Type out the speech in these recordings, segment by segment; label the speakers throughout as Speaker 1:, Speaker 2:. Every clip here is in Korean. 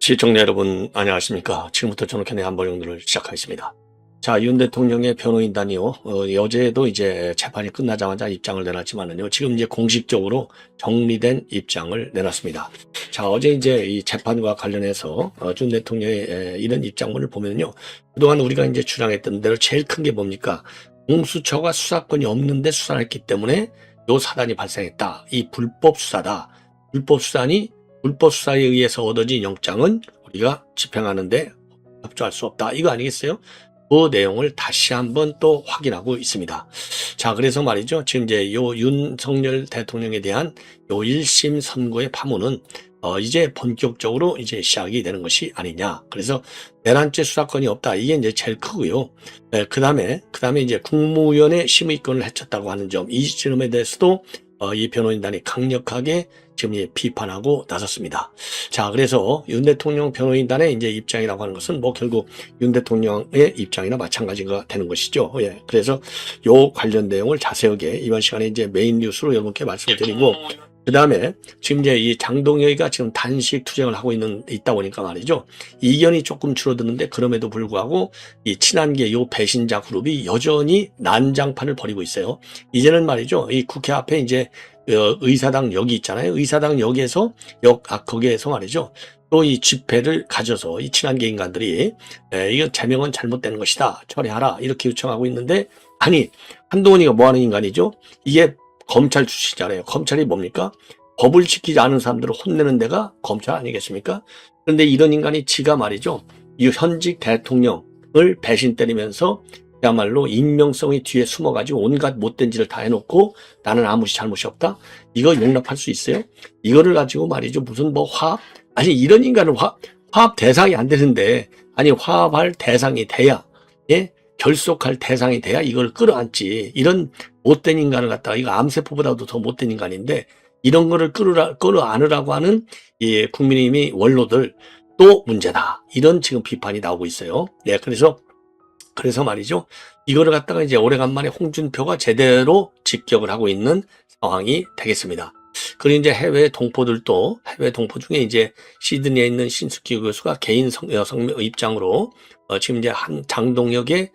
Speaker 1: 시청자 여러분 안녕하십니까. 지금부터 전국현의 한보령들을 시작하겠습니다. 자, 윤 대통령의 변호인단이요. 어제도 이제 재판이 끝나자마자 입장을 내놨지만은요. 지금 이제 공식적으로 정리된 입장을 내놨습니다. 자, 어제 이제 이 재판과 관련해서 윤 대통령의 이런 입장문을 보면요. 그동안 우리가 이제 주장했던 대로 제일 큰 게 뭡니까? 공수처가 수사권이 없는데 수사를 했기 때문에 요 사단이 발생했다. 이 불법 수사다. 불법 수사에 의해서 얻어진 영장은 우리가 집행하는데 협조할 수 없다. 이거 아니겠어요? 그 내용을 다시 한번 또 확인하고 있습니다. 자, 그래서 말이죠. 지금 이제 요 윤석열 대통령에 대한 요 1심 선고의 파문은 이제 본격적으로 이제 시작이 되는 것이 아니냐. 그래서 내란죄 수사권이 없다. 이게 이제 제일 크고요. 그 다음에 이제 국무위원회 심의권을 해쳤다고 하는 점, 이 점에 대해서도 이 변호인단이 강력하게 지금 비판하고 나섰습니다. 자, 그래서 윤 대통령 변호인단의 이제 입장이라고 하는 것은 뭐 결국 윤 대통령의 입장이나 마찬가지가 되는 것이죠. 예. 그래서 요 관련 내용을 자세하게 이번 시간에 이제 메인 뉴스로 여러분께 말씀을 드리고, 그 다음에 지금 이제 이 장동혁이가 지금 단식 투쟁을 하고 있다 보니까 말이죠. 이견이 조금 줄어드는데 그럼에도 불구하고 이 친한계 요 배신자 그룹이 여전히 난장판을 벌이고 있어요. 이제는 말이죠. 이 국회 앞에 이제 의사당역이 있잖아요. 의사당역에서 거기에서 말이죠. 또 이 집회를 가져서 이 친한계 인간들이 이건 제명은 잘못된 것이다. 처리하라. 이렇게 요청하고 있는데, 아니, 한동훈이가 뭐 하는 인간이죠? 이게 검찰 출신이잖아요. 검찰이 뭡니까? 법을 지키지 않은 사람들을 혼내는 데가 검찰 아니겠습니까? 그런데 이런 인간이 지가 말이죠. 이 현직 대통령을 배신 때리면서 그야말로 익명성이 뒤에 숨어가지고 온갖 못된 짓을 다 해놓고 나는 아무 잘못이 없다? 이거 용납할 수 있어요? 이거를 가지고 말이죠. 무슨 뭐 화합? 아니, 이런 인간은 화합 대상이 안 되는데, 아니, 화합할 대상이 돼야, 예? 결속할 대상이 돼야 이걸 끌어안지. 이런 못된 인간을 갖다가, 이거 암세포보다도 더 못된 인간인데, 이런 거를 끌어안으라고 하는 이 국민의힘의 원로들 또 문제다. 이런 지금 비판이 나오고 있어요. 네, 그래서 말이죠. 이거를 갖다가 이제 오래간만에 홍준표가 제대로 직격을 하고 있는 상황이 되겠습니다. 그리고 이제 해외 동포 중에 이제 시드니에 있는 신숙기 교수가 개인 입장으로 지금 이제 장동혁의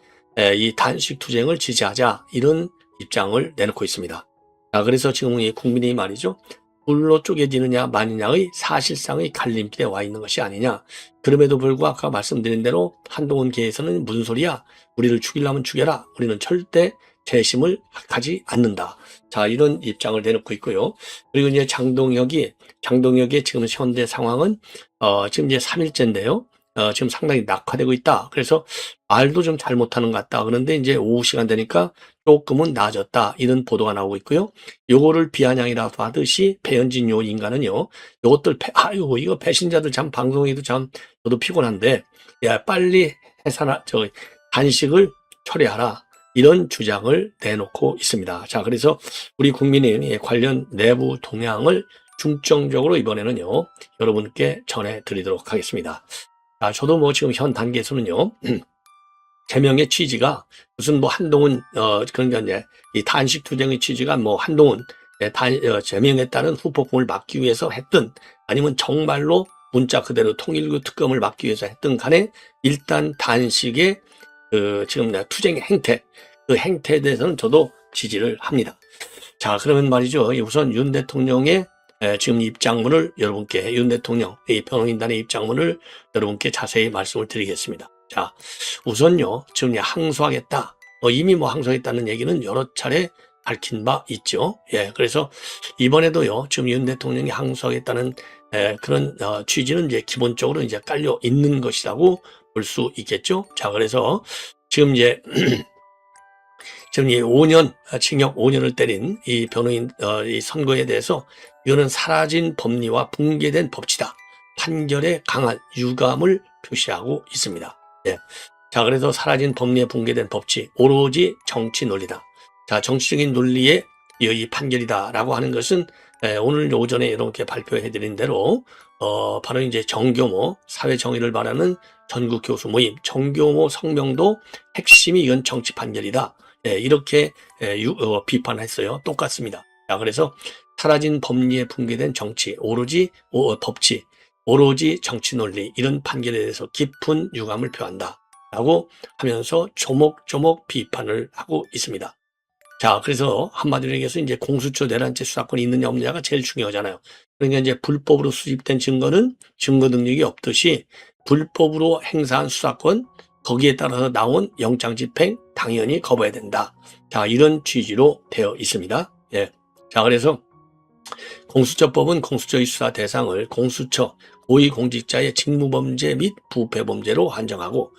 Speaker 1: 이 단식 투쟁을 지지하자 이런 입장을 내놓고 있습니다. 자, 그래서 지금 이 국민이 말이죠. 둘로 쪼개지느냐 마느냐의 사실상의 갈림길에 와 있는 것이 아니냐. 그럼에도 불구하고 아까 말씀드린 대로 한동훈계에서는 무슨 소리야? 우리를 죽이려면 죽여라. 우리는 절대 재심을 하지 않는다. 자, 이런 입장을 내놓고 있고요. 그리고 이제 장동혁의 지금 현재 상황은 지금 이제 3일째인데요. 지금 상당히 낙화되고 있다. 그래서 말도 좀 잘못하는 것 같다. 그런데 이제 오후 시간 되니까 조금은 나아졌다. 이런 보도가 나오고 있고요. 요거를 비아냥이라고 하듯이 배현진 요 인간은요. 요것들 이거 배신자들 참 방송에도 참 저도 피곤한데, 야, 빨리 단식을 처리하라. 이런 주장을 내놓고 있습니다. 자, 그래서 우리 국민의힘 관련 내부 동향을 중점적으로 이번에는요. 여러분께 전해드리도록 하겠습니다. 자, 저도 뭐 지금 현 단계에서는요. 제명의 취지가 무슨 뭐 한동훈 그러니까 이제 이 단식 투쟁의 취지가 뭐 한동훈 제명에 따른 후폭풍을 막기 위해서 했든 아니면 정말로 문자 그대로 통일교 특검을 막기 위해서 했든 간에 일단 단식의 지금 투쟁의 행태, 그 행태에 대해서는 저도 지지를 합니다. 자, 그러면 말이죠. 우선 윤 대통령의 지금 입장문을 여러분께, 윤 대통령 이 변호인단의 입장문을 여러분께 자세히 말씀을 드리겠습니다. 자, 우선요, 지금 항소하겠다. 이미 뭐 항소하겠다는 얘기는 여러 차례 밝힌 바 있죠. 예, 그래서 이번에도요, 지금 윤 대통령이 항소하겠다는 그런 취지는 이제 기본적으로 이제 깔려 있는 것이라고 볼 수 있겠죠. 자, 그래서 지금 이제 지금 이 5년 징역 5년을 때린 이 변호인 이 선고에 대해서 이거는 사라진 법리와 붕괴된 법치다. 판결에 강한 유감을 표시하고 있습니다. 예. 자, 그래서 사라진 법리에 붕괴된 법치, 오로지 정치 논리다. 자, 정치적인 논리의 이 판결이다라고 하는 것은 오늘 오전에 이렇게 발표해드린 대로 바로 이제 정교모 사회 정의를 말하는 전국 교수 모임 정교모 성명도 핵심이 이건 정치 판결이다. 이렇게 비판했어요. 똑같습니다. 자, 그래서 사라진 법리에 붕괴된 정치, 오로지 법치, 오로지 정치 논리 이런 판결에 대해서 깊은 유감을 표한다 라고 하면서 조목조목 비판을 하고 있습니다. 자, 그래서 한마디로 얘기해서 이제 공수처 내란죄 수사권이 있느냐 없느냐가 제일 중요하잖아요. 그러니까 이제 불법으로 수집된 증거는 증거 능력이 없듯이 불법으로 행사한 수사권, 거기에 따라서 나온 영장 집행 당연히 거부해야 된다. 자, 이런 취지로 되어 있습니다. 예. 자, 그래서 공수처법은 공수처의 수사 대상을 공수처, 고위공직자의 직무범죄 및 부패범죄로 한정하고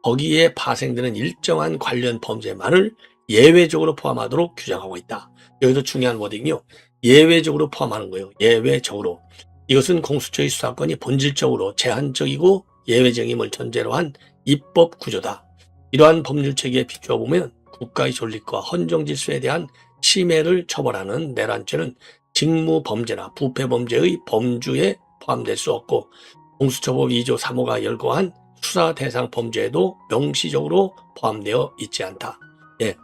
Speaker 1: 거기에 파생되는 일정한 관련 범죄만을 예외적으로 포함하도록 규정하고 있다. 여기서 중요한 워딩이요. 예외적으로 포함하는 거예요. 예외적으로. 이것은 공수처의 수사권이 본질적으로 제한적이고 예외적임을 전제로 한 입법 구조다. 이러한 법률 체계에 비추어 보면 국가의 존립과 헌정 질서에 대한 침해를 처벌하는 내란죄는 직무범죄나 부패범죄의 범주에 포함될 수 없고 공수처법 2조 3호가 열거한 수사 대상 범죄에도 명시적으로 포함되어 있지 않다. 예.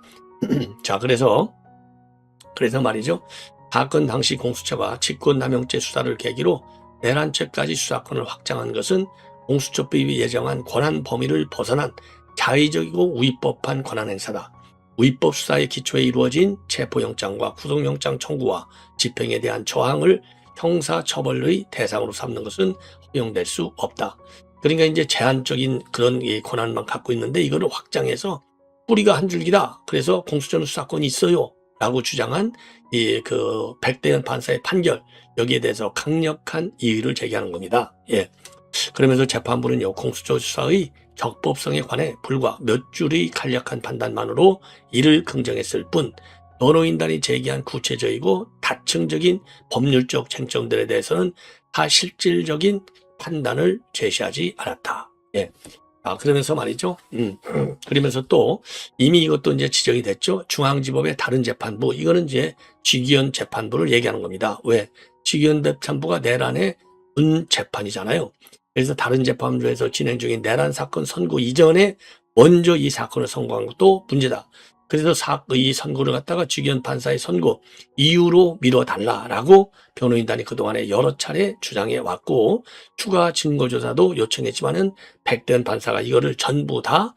Speaker 1: 자, 그래서 말이죠. 사건 당시 공수처가 직권남용죄 수사를 계기로 내란죄까지 수사권을 확장한 것은 공수처법이 예정한 권한 범위를 벗어난 자의적이고 위법한 권한 행사다. 위법 수사의 기초에 이루어진 체포영장과 구속영장 청구와 집행에 대한 저항을 형사처벌의 대상으로 삼는 것은 허용될 수 없다. 그러니까 이제 제한적인 그런 권한만 갖고 있는데 이거를 확장해서 뿌리가 한 줄기다. 그래서 공수처는 수사권이 있어요. 라고 주장한 백대현 판사의 판결, 여기에 대해서 강력한 이의를 제기하는 겁니다. 예. 그러면서 재판부는요, 공수처 수사의 적법성에 관해 불과 몇 줄의 간략한 판단만으로 이를 긍정했을 뿐, 변호인단이 제기한 구체적이고 다층적인 법률적 쟁점들에 대해서는 다 실질적인 판단을 제시하지 않았다. 예. 그러면서 말이죠. 그러면서 또 이미 이것도 이제 지적이 됐죠. 중앙지법의 다른 재판부, 이거는 이제 직위원 재판부를 얘기하는 겁니다. 왜? 직위원 재판부가 내란의 재판이잖아요. 그래서 다른 재판부에서 진행 중인 내란 사건 선고 이전에 먼저 이 사건을 선고한 것도 문제다. 그래서 이 선고를 갖다가 직위원 판사의 선고 이유로 미뤄달라라고 변호인단이 그동안에 여러 차례 주장해 왔고 추가 증거조사도 요청했지만은 백대현 판사가 이거를 전부 다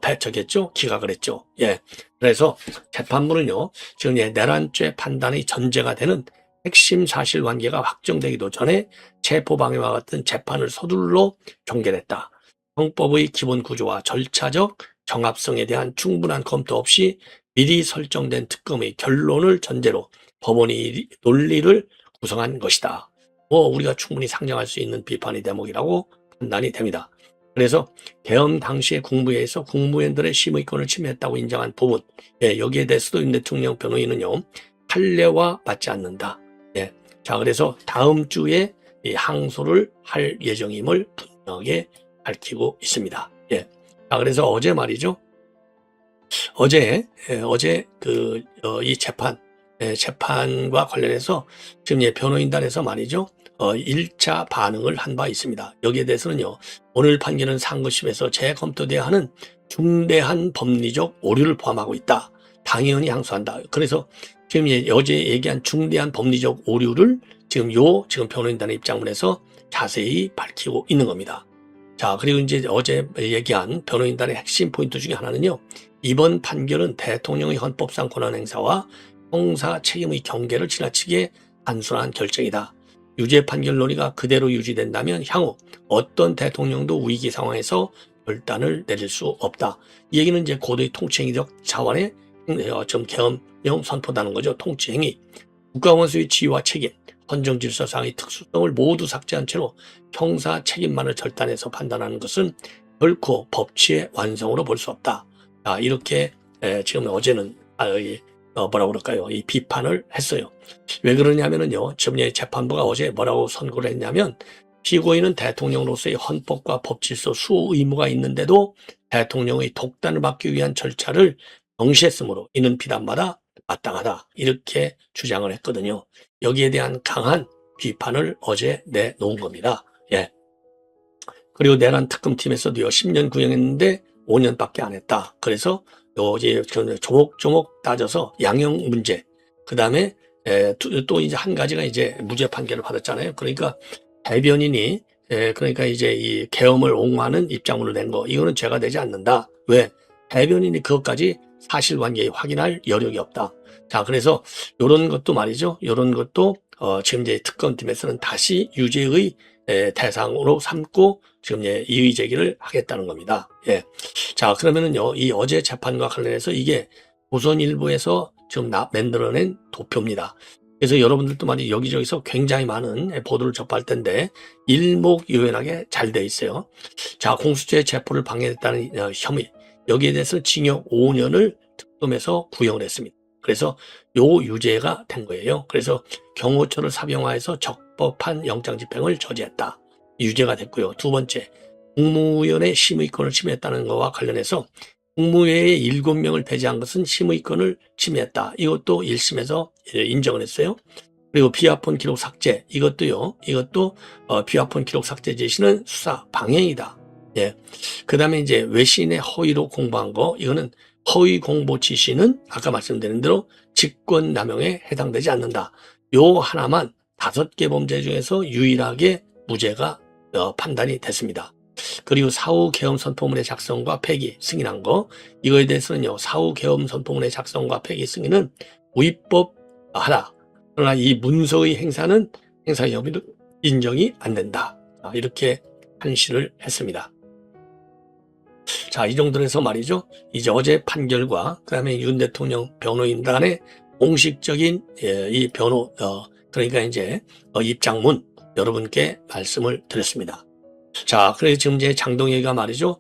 Speaker 1: 배척했죠. 기각을 했죠. 예. 그래서 재판부는요, 지금 내란죄 판단의 전제가 되는 핵심 사실관계가 확정되기도 전에 체포방해와 같은 재판을 서둘러 종결했다. 형법의 기본 구조와 절차적 정합성에 대한 충분한 검토 없이 미리 설정된 특검의 결론을 전제로 법원이 논리를 구성한 것이다. 우리가 충분히 상정할 수 있는 비판의 대목이라고 판단이 됩니다. 그래서 계엄 당시의 국무회에서 국무위원들의 심의권을 침해했다고 인정한 부분, 예, 여기에 대해서도 윤 대통령 변호인은요, 판례와 맞지 않는다. 예, 자, 그래서 다음 주에 이 항소를 할 예정임을 분명하게 밝히고 있습니다. 예. 자, 그래서 어제 말이죠. 어제 이 재판과 관련해서 지금 변호인단에서 말이죠. 1차 반응을 한 바 있습니다. 여기에 대해서는요, 오늘 판결은 상고심에서 재검토돼야 하는 중대한 법리적 오류를 포함하고 있다. 당연히 항소한다. 그래서 지금 어제 얘기한 중대한 법리적 오류를 지금 변호인단의 입장문에서 자세히 밝히고 있는 겁니다. 자, 그리고 이제 어제 얘기한 변호인단의 핵심 포인트 중에 하나는요, 이번 판결은 대통령의 헌법상 권한 행사와 형사 책임의 경계를 지나치게 단순한 결정이다. 유죄 판결 논의가 그대로 유지된다면 향후 어떤 대통령도 위기 상황에서 결단을 내릴 수 없다. 이 얘기는 이제 고도의 통치행위적 차원의 좀 계엄령 선포다는 거죠. 통치행위. 국가원수의 지위와 책임, 헌정질서상의 특수성을 모두 삭제한 채로 형사 책임만을 절단해서 판단하는 것은 결코 법치의 완성으로 볼 수 없다. 이렇게 지금 어제는 뭐라고 그럴까요? 이 비판을 했어요. 왜 그러냐면은요, 지금 재판부가 어제 뭐라고 선고를 했냐면, 피고인은 대통령으로서의 헌법과 법질서 수호 의무가 있는데도 대통령의 독단을 막기 위한 절차를 경시했으므로 이는 비난받아 마땅하다. 이렇게 주장을 했거든요. 여기에 대한 강한 비판을 어제 내놓은 겁니다. 예. 그리고 내란 특검팀에서도요, 10년 구형했는데 5년밖에 안 했다. 그래서 이제 조목조목 따져서 양형 문제, 그 다음에 또 이제 한 가지가 이제 무죄 판결을 받았잖아요. 그러니까 대변인이 그러니까 이제 이 계엄을 옹호하는 입장문을 낸 거, 이거는 죄가 되지 않는다. 왜? 대변인이 그것까지 사실관계 확인할 여력이 없다. 자, 그래서 요런 것도 말이죠. 요런 것도 지금 이제 특검팀에서는 다시 유죄의 대상으로 삼고 지금 이제 이의 제기를 하겠다는 겁니다. 예. 자, 그러면은요, 이 어제 재판과 관련해서 이게 조선일보에서 지금 만들어낸 도표입니다. 그래서 여러분들도 많이 여기저기서 굉장히 많은 보도를 접할 텐데 일목요연하게 잘 돼 있어요. 자, 공수처의 체포를 방해했다는 혐의, 여기에 대해서 징역 5년을 특검에서 구형을 했습니다. 그래서 요 유죄가 된 거예요. 그래서 경호처를 사병화해서 적법한 영장집행을 저지했다. 유죄가 됐고요. 두 번째, 국무위원회 심의권을 침해했다는 것과 관련해서 국무회의에 7명을 배제한 것은 심의권을 침해했다. 이것도 1심에서 인정을 했어요. 그리고 비화폰 기록 삭제, 이것도 비화폰 기록 삭제 제시는 수사 방해이다. 예. 그 다음에 이제 외신에 허위로 공보한 거, 이거는 허위 공보 지시는 아까 말씀드린 대로 직권남용에 해당되지 않는다. 요 하나만 5개 범죄 중에서 유일하게 무죄가 판단이 됐습니다. 그리고 사후 계엄 선포문의 작성과 폐기, 승인한 거, 이거에 대해서는요, 사후 계엄 선포문의 작성과 폐기, 승인은 위법하다. 그러나 이 문서의 행사는 행사 여부도 인정이 안 된다. 이렇게 판시를 했습니다. 자, 이 정도로 해서 말이죠. 이제 어제 판결과 그다음에 윤 대통령 변호인단의 공식적인 이 그러니까 이제 입장문 여러분께 말씀을 드렸습니다. 자, 그래서 지금 이제 장동혁이가 말이죠.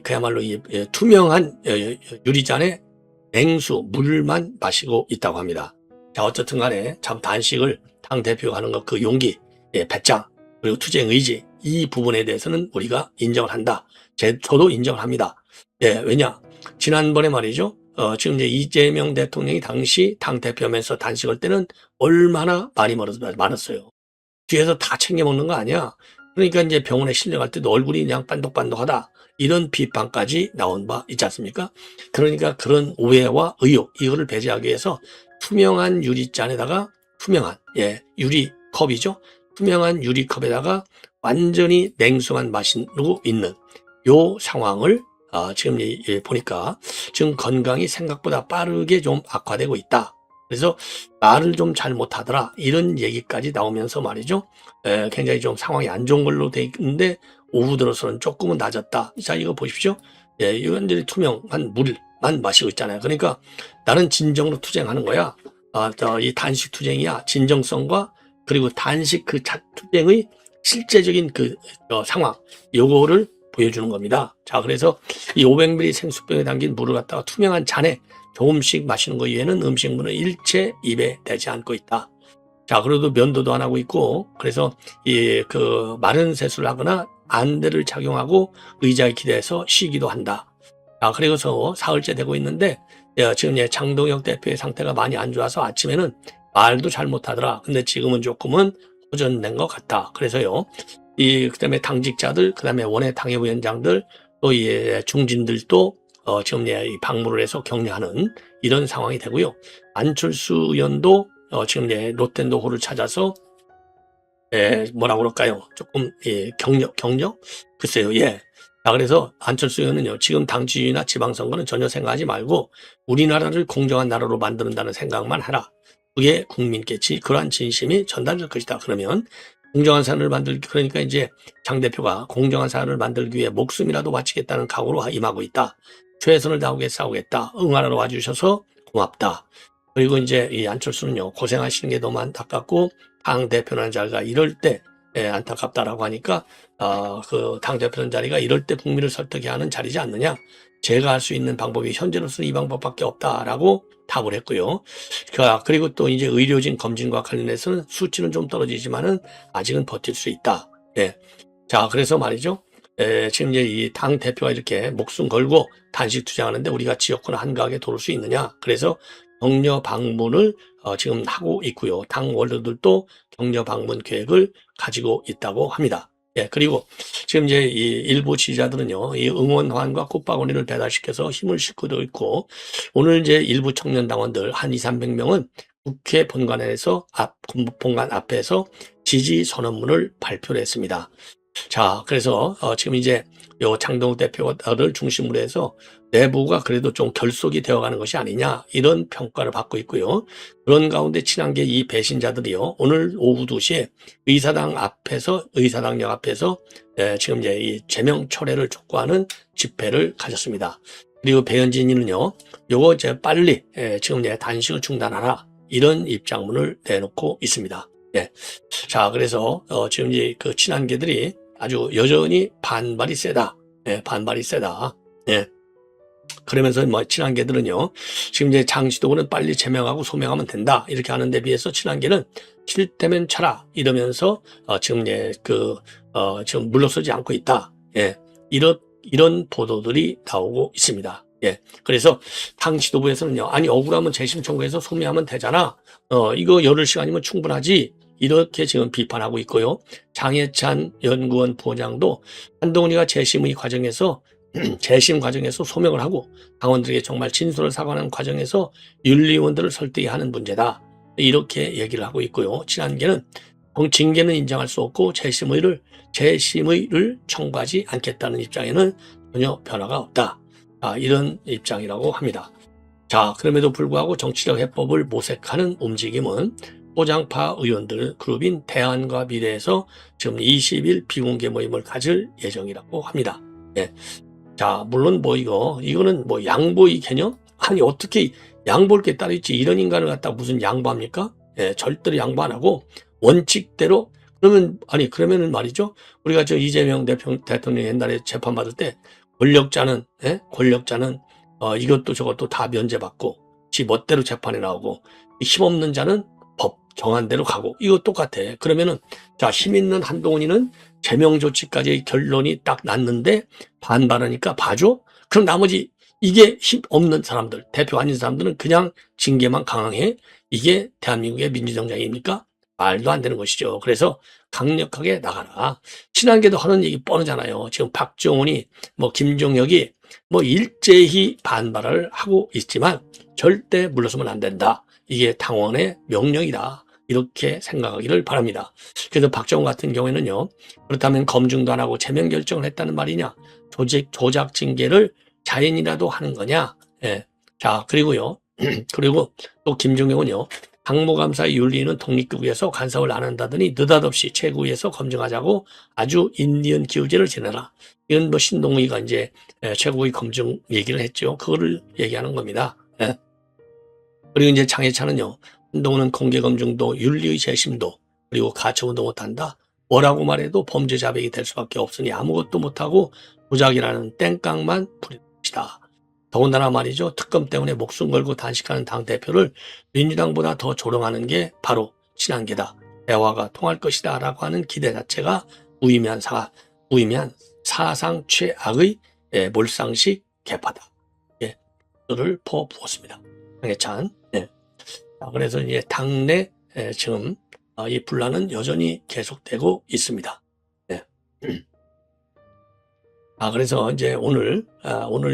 Speaker 1: 그야말로 투명한 유리잔에 냉수, 물만 마시고 있다고 합니다. 자, 어쨌든 간에 참 단식을 당 대표가 하는 것, 그 용기, 배짱, 그리고 투쟁 의지, 이 부분에 대해서는 우리가 인정을 한다. 저도 인정을 합니다. 왜냐? 지난번에 말이죠. 지금 이제 이재명 대통령이 당시 당 대표면서 단식할 때는 얼마나 많이 많았어요. 뒤에서 다 챙겨 먹는 거 아니야? 그러니까 이제 병원에 실려갈 때도 얼굴이 그냥 반독반독하다. 이런 비판까지 나온 바 있지 않습니까? 그러니까 그런 오해와 의혹, 이거를 배제하기 위해서 투명한 유리잔에다가 투명한, 유리컵이죠. 투명한 유리컵에다가 완전히 냉수만 마시고 있는 요 상황을 지금 보니까 지금 건강이 생각보다 빠르게 좀 악화되고 있다. 그래서 말을 좀 잘 못하더라. 이런 얘기까지 나오면서 말이죠. 굉장히 좀 상황이 안 좋은 걸로 돼 있는데 오후 들어서는 조금은 낮았다. 자, 이거 보십시오. 이원들이 투명한 물만 마시고 있잖아요. 그러니까 나는 진정으로 투쟁하는 거야. 이 단식 투쟁이야. 진정성과 그리고 단식 그 투쟁의 실제적인 그 상황, 요거를 보여주는 겁니다. 자, 그래서 이 500ml 생수병에 담긴 물을 갖다가 투명한 잔에 조금씩 마시는 것 이외에는 음식물은 일체 입에 대지 않고 있다. 자, 그래도 면도도 안 하고 있고, 그래서 그 마른 세수를 하거나 안대를 착용하고 의자에 기대서 쉬기도 한다. 자, 그리고서 사흘째 되고 있는데, 지금 장동혁 대표의 상태가 많이 안 좋아서 아침에는 말도 잘 못하더라. 근데 지금은 조금은 호전된 것 같다. 그래서요, 그다음에 당직자들, 그다음에 원외 당협위원장들, 또 중진들도 지금 이 방문을 해서 격려하는 이런 상황이 되고요. 안철수 의원도 지금 롯텐도호를 찾아서 뭐라고 그럴까요? 조금 격려? 글쎄요. 자, 그래서 안철수 의원은요, 지금 당 지휘나 지방선거는 전혀 생각하지 말고 우리나라를 공정한 나라로 만드는다는 생각만 하라. 그게 국민께 그러한 진심이 전달될 것이다. 그러면 공정한 사회를 그러니까 이제 장 대표가 공정한 사회를 만들기 위해 목숨이라도 바치겠다는 각오로 임하고 있다. 최선을 다하게 싸우겠다. 응하러 와주셔서 고맙다. 그리고 이제 이 안철수는요, 고생하시는 게 너무 안타깝고 당 대표라는 자리가 이럴 때 안타깝다라고 하니까 그 당 대표라는 자리가 이럴 때 국민을 설득해야 하는 자리지 않느냐. 제가 할 수 있는 방법이 현재로서는 이 방법밖에 없다라고 답을 했고요. 그리고 또 이제 의료진 검진과 관련해서는 수치는 좀 떨어지지만은 아직은 버틸 수 있다. 자, 그래서 말이죠. 지금 이제 이 당 대표가 이렇게 목숨 걸고 단식 투쟁하는데 우리가 지역구나 한가하게 도울 수 있느냐. 그래서 격려 방문을 지금 하고 있고요. 당 원로들도 격려 방문 계획을 가지고 있다고 합니다. 그리고 지금 이제 이 일부 지지자들은요, 이 응원환과 꽃바구니를 배달시켜서 힘을 싣고도 있고, 오늘 이제 일부 청년당원들 한 200~300명은 국회 본관에서 본관 앞에서 지지 선언문을 발표를 했습니다. 자, 그래서 지금 이제 요 장동욱 대표를 중심으로 해서 내부가 그래도 좀 결속이 되어가는 것이 아니냐 이런 평가를 받고 있고요. 그런 가운데 친한계 이 배신자들이요. 오늘 오후 2시에 의사당역 앞에서 지금 이제 이 제명 철회를 촉구하는 집회를 가졌습니다. 그리고 배현진이는요. 요거 이제 빨리 지금 이제 단식을 중단하라 이런 입장문을 내놓고 있습니다. 예. 자, 그래서 지금 이제 그 친한계들이 아주 여전히 반발이 세다. 예, 반발이 세다. 예. 그러면서 뭐 친한계들은요. 지금 이제 장시도는 빨리 제명하고 소명하면 된다. 이렇게 하는 데 비해서 친한계는 싫다면 쳐라. 이러면서 지금 이제 지금 물러서지 않고 있다. 예. 이런 보도들이 나오고 있습니다. 예. 그래서 당 지도부에서는요. 아니 억울하면 재심 청구해서 소명하면 되잖아. 이거 열흘 시간이면 충분하지. 이렇게 지금 비판하고 있고요. 장해찬 연구원 부원장도 한동훈이가 재심 과정에서 소명을 하고 당원들에게 정말 진솔을 사과하는 과정에서 윤리위원들을 설득해야 하는 문제다. 이렇게 얘기를 하고 있고요. 친한계는 징계는 인정할 수 없고 재심의를 청구하지 않겠다는 입장에는 전혀 변화가 없다. 이런 입장이라고 합니다. 자, 그럼에도 불구하고 정치적 해법을 모색하는 움직임은 소장파 의원들 그룹인 대안과 미래에서 지금 20일 비공개 모임을 가질 예정이라고 합니다. 예. 자, 물론 이거는 뭐 양보의 개념? 아니, 어떻게 양보할 게 따로 있지? 이런 인간을 갖다 무슨 양보합니까? 예, 절대로 양보 안 하고 원칙대로 그러면은 말이죠. 우리가 저 이재명 대통령 옛날에 재판받을 때 권력자는 이것도 저것도 다 면제받고 지 멋대로 재판에 나오고 힘없는 자는 법 정한 대로 가고 이거 똑같아. 그러면은 자, 힘 있는 한동훈이는 제명 조치까지 결론이 딱 났는데 반발하니까 봐줘? 그럼 나머지 이게 힘 없는 사람들, 대표 아닌 사람들은 그냥 징계만 강행해? 이게 대한민국의 민주정당입니까? 말도 안 되는 것이죠. 그래서 강력하게 나가라. 친한계도 하는 얘기 뻔하잖아요. 지금 박정훈이 김종혁이 일제히 반발을 하고 있지만 절대 물러서면 안 된다. 이게 당원의 명령이다. 이렇게 생각하기를 바랍니다. 그래서 박정훈 같은 경우에는요. 그렇다면 검증도 안 하고 제명 결정을 했다는 말이냐. 조작 징계를 자연이라도 하는 거냐. 예. 자, 그리고요. 그리고 또 김종혁은요. 당무감사의 윤리는 독립기구에서 간섭을 안 한다더니 느닷없이 최고위에서 검증하자고 아주 인디언 기우제를 지내라. 이건 신동의가 이제 최고위 검증 얘기를 했죠. 그거를 얘기하는 겁니다. 예. 그리고 이제 장해찬은요. 한동훈은 공개검증도 윤리의 재심도 그리고 가처분도 못한다. 뭐라고 말해도 범죄 자백이 될 수밖에 없으니 아무것도 못하고 조작이라는 땡깡만 부릴 것이다. 더군다나 말이죠. 특검 때문에 목숨 걸고 단식하는 당대표를 민주당보다 더 조롱하는 게 바로 친한계다. 대화가 통할 것이다 라고 하는 기대 자체가 무의미한 사상 최악의 몰상식 개파다. 예, 를 퍼부었습니다. 장해찬. 예. 그래서 이제 당내 지금 이 분란은 여전히 계속되고 있습니다. 예. 그래서 이제 오늘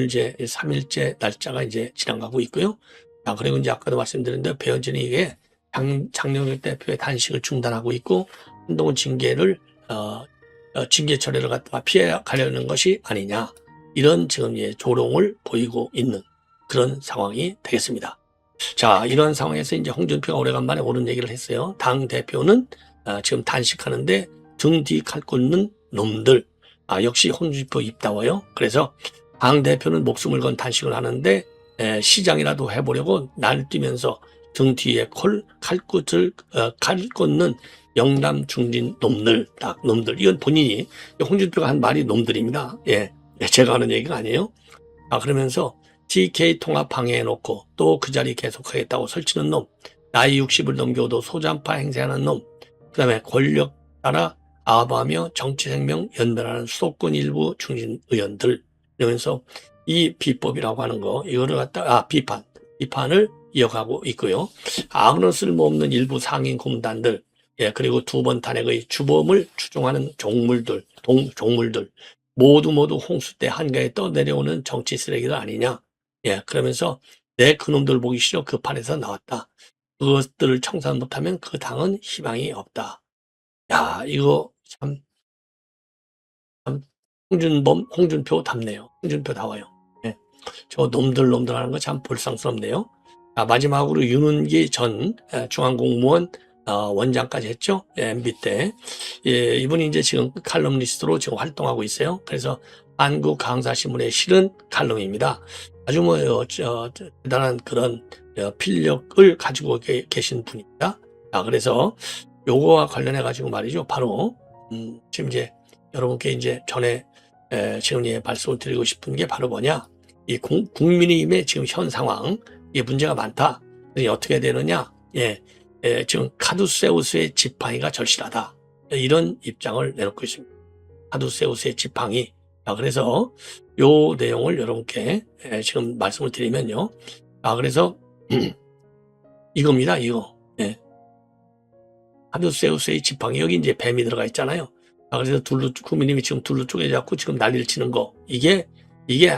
Speaker 1: 이제 3일째 날짜가 이제 지나가고 있고요. 그리고 이제 아까도 말씀드렸는데 배현진이 이게 장동혁 대표의 단식을 중단하고 있고 한동훈 징계를 징계 처리를 갖다가 피해 가려는 것이 아니냐. 이런 지금 조롱을 보이고 있는 그런 상황이 되겠습니다. 자, 이런 상황에서 이제 홍준표가 오래간만에 옳은 얘기를 했어요. 당 대표는 지금 단식하는데 등 뒤 칼 꽂는 놈들. 역시 홍준표 입다워요. 그래서 당 대표는 목숨을 건 단식을 하는데 시장이라도 해보려고 날뛰면서 등 뒤에 칼 꽂는 영남 중진 놈들, 이건 본인이 홍준표가 한 말이 놈들입니다. 예, 제가 하는 얘기가 아니에요. 그러면서 TK 통합 방해해놓고 또 그 자리 계속하겠다고 설치는 놈, 나이 60을 넘겨도 소장파 행세하는 놈, 그 다음에 권력 따라 아부하며 정치 생명 연멸하는 수도권 일부 중진 의원들 이러면서 이 비법이라고 하는 거 이거를 갖다가 비판을 이어가고 있고요. 아무런 쓸모없는 일부 상인 고문단들 그리고 두 번 탄핵의 주범을 추종하는 종물들 모두 홍수 때 한가에 떠내려오는 정치 쓰레기들 아니냐. 그러면서 내 그놈들 보기 싫어 그 판에서 나왔다. 그것들을 청산 못하면 그 당은 희망이 없다. 야, 이거 참 참 홍준범, 홍준표 닮네요. 홍준표 나와요. 예. 저 놈들 하는 거 참 볼상스럽네요. 마지막으로 윤은기 전 중앙공무원 원장까지 했죠. MB 때. 예, 이분이 이제 지금 칼럼니스트로 지금 활동하고 있어요. 그래서 한국강사신문에 실은 칼럼입니다. 아주 대단한 그런 필력을 가지고 계신 분입니다. 그래서 요거와 관련해 가지고 말이죠. 바로 지금 이제 여러분께 이제 전에 지금 말씀을 드리고 싶은 게 바로 뭐냐? 이 국민의힘의 지금 현 상황, 이 문제가 많다. 어떻게 되느냐? 지금 카두세우스의 지팡이가 절실하다. 이런 입장을 내놓고 있습니다. 카두세우스의 지팡이. 그래서 요 내용을 여러분께 지금 말씀을 드리면요. 그래서 이겁니다. 이거. 카두세우스의 지팡이. 여기 이제 뱀이 들어가 있잖아요. 그래서 국민님이 지금 둘로 쪼개져갖고 지금 난리를 치는 거. 이게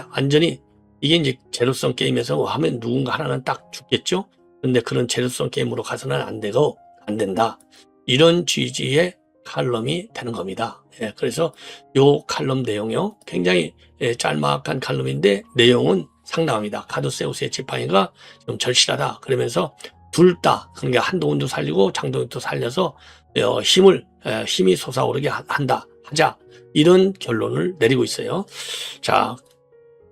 Speaker 1: 완전히, 이게 이제 제로섬 게임에서 하면 누군가 하나는 딱 죽겠죠? 근데 그런 제로섬 게임으로 가서는 안 된다. 이런 취지의 칼럼이 되는 겁니다. 그래서 요 칼럼 내용이요. 굉장히 짤막한 칼럼인데 내용은 상당합니다. 카두세우스의 지팡이가 좀 절실하다. 그러면서 둘 다, 그러니까 한동훈도 살리고 장동혁도 살려서 힘이 솟아오르게 하자. 이런 결론을 내리고 있어요. 자,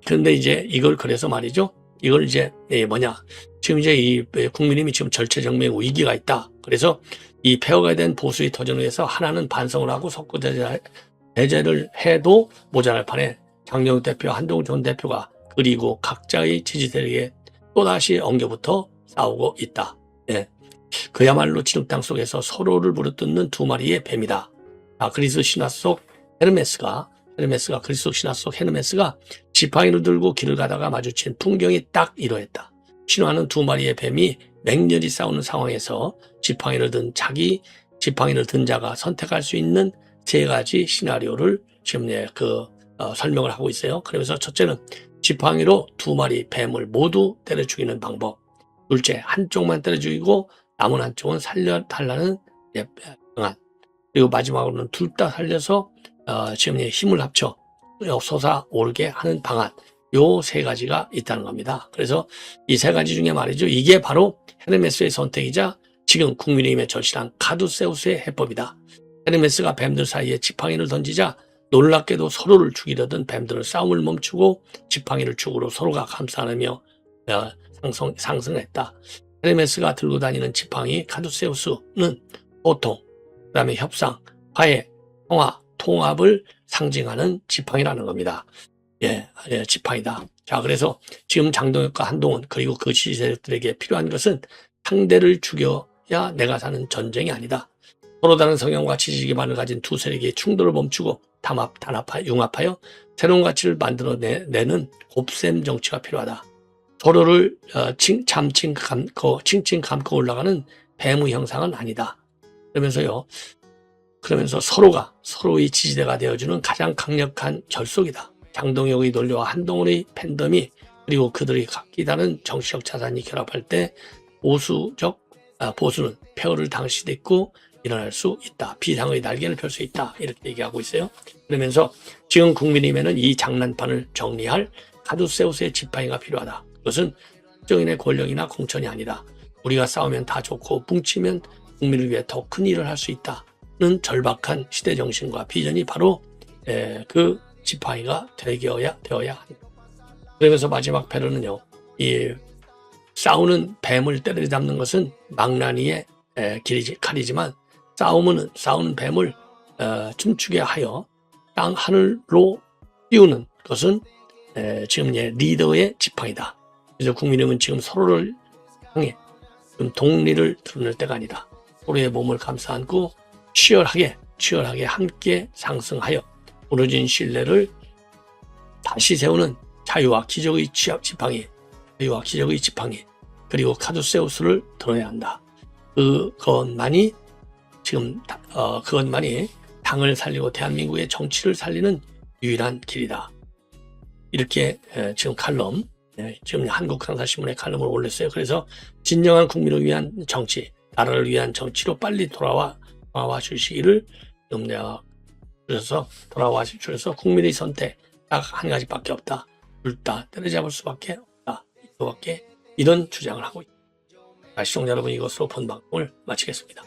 Speaker 1: 그런데 이제 이걸 그래서 말이죠. 이걸 이제 지금 이제 이 국민의힘이 지금 절체정명 위기가 있다. 그래서 이 폐허가 된 보수의 터전을 위해서 하나는 반성을 하고 석고대죄를 해도 모자랄 판에 장동혁 대표, 한동훈 전 대표가 그리고 각자의 지지자에게 또다시 엉겨붙어 싸우고 있다. 그야말로 진흙탕 속에서 서로를 물어뜯는 두 마리의 뱀이다. 그리스 신화 속 헤르메스가 그리스 속 신화 속 헤르메스가 지팡이를 들고 길을 가다가 마주친 풍경이 딱 이러했다. 신화는 두 마리의 뱀이 맹렬히 싸우는 상황에서 지팡이를 든 자가 선택할 수 있는 세 가지 시나리오를 지금 설명을 하고 있어요. 그러면서 첫째는 지팡이로 두 마리 뱀을 모두 때려 죽이는 방법. 둘째, 한쪽만 때려 죽이고 남은 한쪽은 살려달라는 방안. 그리고 마지막으로는 둘 다 살려서 지금 힘을 합쳐 솟아오르게 하는 방안. 요 세 가지가 있다는 겁니다. 그래서 이 세 가지 중에 말이죠. 이게 바로 헤르메스의 선택이자 지금 국민의힘의 절실한 카두세우스의 해법이다. 헤르메스가 뱀들 사이에 지팡이를 던지자 놀랍게도 서로를 죽이려던 뱀들은 싸움을 멈추고 지팡이를 죽으로 서로가 감싸며 상승했다. 헤르메스가 들고 다니는 지팡이 카두세우스는 보통, 그 다음에 협상, 화해, 통합을 상징하는 지팡이라는 겁니다. 지팡이다. 자, 그래서 지금 장동혁과 한동훈 그리고 그 지지자들에게 필요한 것은 상대를 죽여야 내가 사는 전쟁이 아니다. 서로 다른 성향과 지지 기반을 가진 두 세력의 충돌을 멈추고 융합하여 새로운 가치를 만들어내는 곱셈 정치가 필요하다. 서로를 칭칭 감고 올라가는 뱀의 형상은 아니다. 그러면서 서로가 서로의 지지대가 되어주는 가장 강력한 결속이다. 장동혁의 논리와 한동훈의 팬덤이 그리고 그들이 각기 다른 정치적 자산이 결합할 때 보수는 폐허를 당할 수도 있고 일어날 수 있다. 비상의 날개를 펼 수 있다. 이렇게 얘기하고 있어요. 그러면서 지금 국민의힘에는 이 장난판을 정리할 카두세우스의 지팡이가 필요하다. 그것은 특정인의 권력이나 공천이 아니다. 우리가 싸우면 다 좋고 뭉치면 국민을 위해 더 큰 일을 할 수 있다는 절박한 시대정신과 비전이 바로 그 지팡이가 되어야 한다. 그러면서 마지막 패러는요. 이 싸우는 뱀을 때려잡는 것은 망나니의 칼이지만 싸우는 뱀을 춤추게 하여 땅 하늘로 띄우는 것은 지금 리더의 지팡이다. 그래서 국민의힘은 지금 서로를 향해 좀 동리를 드러낼 때가 아니다. 서로의 몸을 감싸 안고 치열하게 함께 상승하여 무너진 신뢰를 다시 세우는 자유와 기적의 지팡이 그리고 카두세우스를 들어야 한다. 그것만이 당을 살리고 대한민국의 정치를 살리는 유일한 길이다. 이렇게 지금 지금 한국강사신문에 칼럼을 올렸어요. 그래서 진정한 국민을 위한 정치, 나라를 위한 정치로 빨리 돌아와 주시기를 그래서 돌아와주셔서 국민의 선택 딱 한 가지밖에 없다. 둘 다 때려잡을 수밖에 없다. 이거밖에 이런 주장을 하고 있습니다. 시청자 여러분, 이것으로 본 방송을 마치겠습니다.